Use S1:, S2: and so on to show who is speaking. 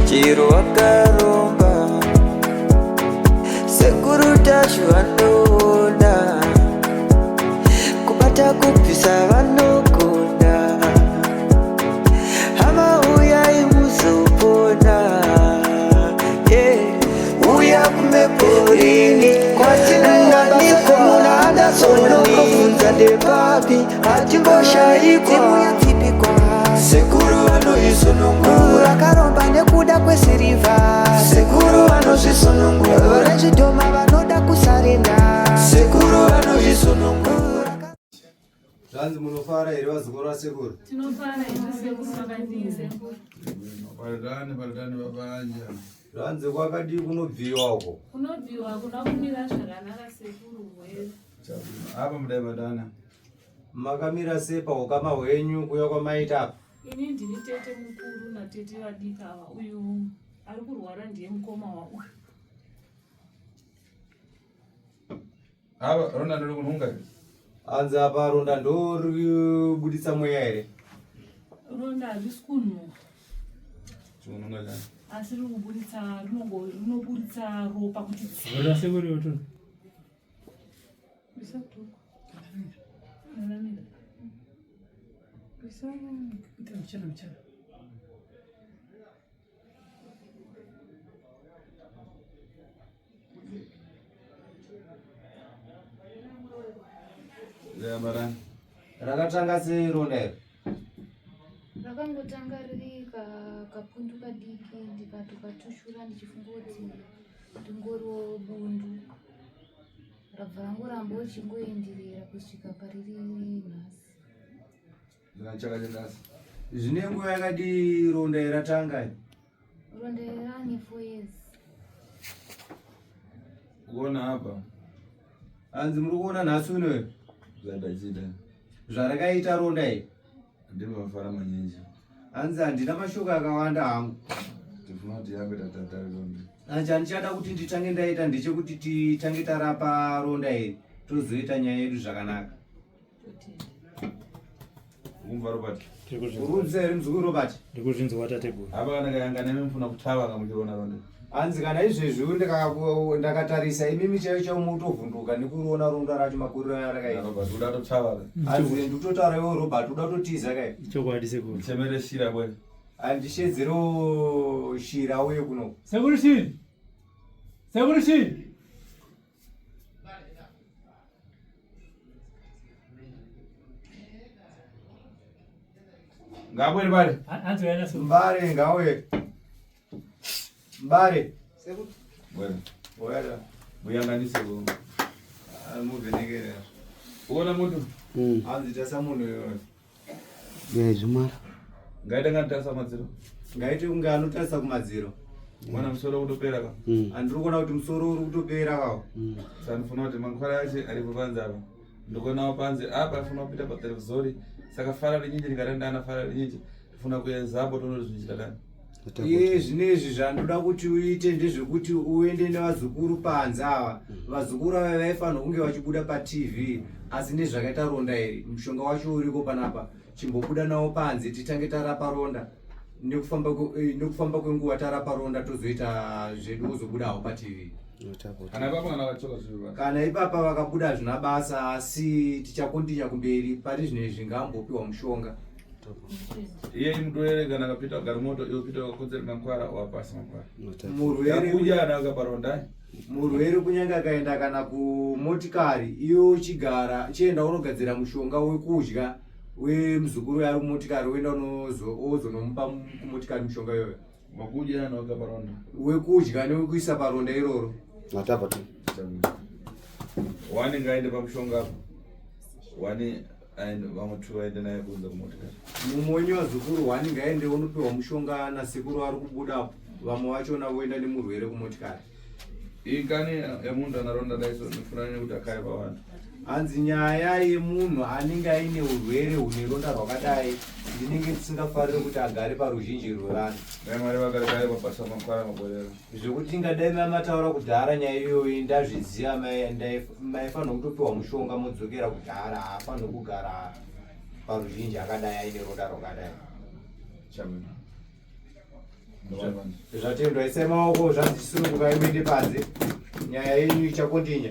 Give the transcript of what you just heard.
S1: chiro wakaromba sekuru tacho vanoona kubata kupisa vanogona hama uyai muzopona uya kumeporini kwatinanganikomuna adasonokofunza ndepapi atimboshaikwa sekuru vanoisonongura akaromba nekuda kwesirivha sekuru vanozvisonongura orechidhoma vanoda kusarenda sekuru vanozvisonongura.
S2: Zvanzi munofara here vazukuru vasekuru?
S3: Tinofara here sekuru vakadii sekuru?
S4: Paridani babanja.
S2: Zvanzi kwakadii kunobviwa uko?
S3: Kunobviwa kuna kumira zvakanaka sekuru hwedu.
S4: Apa mudai madana.
S2: Makamira sei paukama hwenyu kuya kwamaita apa?
S3: Ini ndini tete mukuru natete vadiki ava. Uyu ari kurwara ndiye mukoma wauyu.
S4: Apa ronda ndiri kunhunga here?
S2: Anzi apa ronda ndori buditsa mweya here?
S3: Ronda harisi kunhuka.
S4: Chikunhunga chani?
S3: Asi rinoburitsa ropa kuti
S5: Ronda sekuru yoto.
S3: bisa kutuka. Naramira. Bisa
S5: Kita bicara.
S4: Ya barani.
S2: Rakatanga sei ronda here?
S6: Rakangotanga riri kapundu kadiki ndikatushura ndichifunga kuti ngoro bundu rabva rangoramba uchingoenderera kusvika pariri nhasi.
S4: Zvinachakachedasi.
S2: Zvine nguva yakadii ronda ratanga?
S6: Ronda rane 4 years.
S4: Kuona apa.
S2: Anzi muri kuona nhasi uno here?
S4: Zvadachida.
S2: Zvarakaita ronda iyi?
S4: Ndimi mafara manyinji.
S2: Anzi handina mashoko akawanda hangu.
S4: Tifuna kuti yange tatata ronda.
S2: Chandichada kuti nditange ndaita ndechekuti titange tarapa ronda iri tozoita nyaya yedu zvakanaka.
S4: Ukumva Robert?
S2: Urudza here muzukuru Robert?
S5: Ndikuzvinzwa watateguru.
S4: Apa kana kayanga nemi mufuna kutava kamuchiona ronda.
S2: Anzi kana izvezvi ndakatarisa imimi chaicho mutovhunduka nekuona ronda racho makuriro arakaita.
S4: Robert uda kutava.
S2: Anzi nditotaura iwe Robert uda kutotiza kai.
S5: Chokwadi sekuru.
S4: Chemere shira bwe.
S2: Andishedzero shira uye kuno.
S5: Sekuru shi.
S4: Ngabwe bale.
S5: Anzi yana sekuru.
S2: Mbare ngawe. Mbare. Sekuru.
S4: Bwe.
S2: Oyada.
S4: Muyanganise bo.
S2: Muvenekera.
S4: Uona mutu?
S2: Anzi tasa munhu yoyo.
S1: Yezvimara
S4: Ngaida ngatasa madziro.
S2: Ngaite kunge anotarisa kumadziro.
S4: Mwana musoro kutopera ka.
S2: Andiri kuona kuti musoro uri kutopera kawo.
S4: Sanifuna kuti mankhwala yache ari kupanza apa. Ndikuona panze apa afuna kupita pa televizori. Saka fara rinyinji ringarenda ana fara rinyinji. Tifuna kuyezapo tono zvinchita dani.
S2: Iye zvinezvi zvandoda kuti uite ndezvekuti uende nevazukuru panze ava. Vazukuru ava vaifanira kunge vachibuda paTV asi nezvakaita ronda iri mushonga wacho uriko panapa chimbobuda nawo panze titange tarapa ronda nekufamba kwenguva tarapa ronda tozoita zvedu kuzobudawo paTV.
S4: Kana baba kana vachoka zviva.
S2: Kana ipapa vakabuda zvina basa asi tichakondinya kumberi pari zvinezvi ngambopiwa mushonga.
S4: Iye mudwere kana kapita garimoto yopita kwakodzera mankhwala wapasa mankhwala.
S2: Murwere
S4: kuja ana kaparonda.
S2: Murwere kunyanga kaenda kana kumotikari iyo chigara chienda unogadzira mushonga wekudya wemuzukuru yari kumotikari uenda ozonomupa kumotikari mushonga iyoyo.
S4: Makuja ana kaparonda.
S2: Wekudya newekuisa paronda iroro.
S1: Matapa tu.
S4: Wani ngaende pamushonga apo. Wani and vamutu waende naye kunza kumotikari.
S2: Mumonyi wazukuru wani ngaende unopiwa mushonga nasekuru ari kubuda vamwe vachona voenda nemurwere kumotikari.
S4: Ikani emundu anaronda daiso nifunane kuti akare pavanhu.
S2: Anzi nyaya yemunhu anenge aine urwere hune ronda rwakadai ndinenge tisingafariri kuti agare paruzhinji rwevanhu.
S4: Dai mari vagare kare mabasa mankhwala maborero.
S2: Zvekuti tingadai mamataura kudhara nyaya iyoyi ndazviziva maifanira kutopiwa mushonga mudzokera kudhara haafaniri kugara paruzhinji akadai aine ronda rwakadai.
S4: Chamina.
S2: Zvatendwa ise maoko zvadzisununguka imende panze nyaya yenyu ichakondinya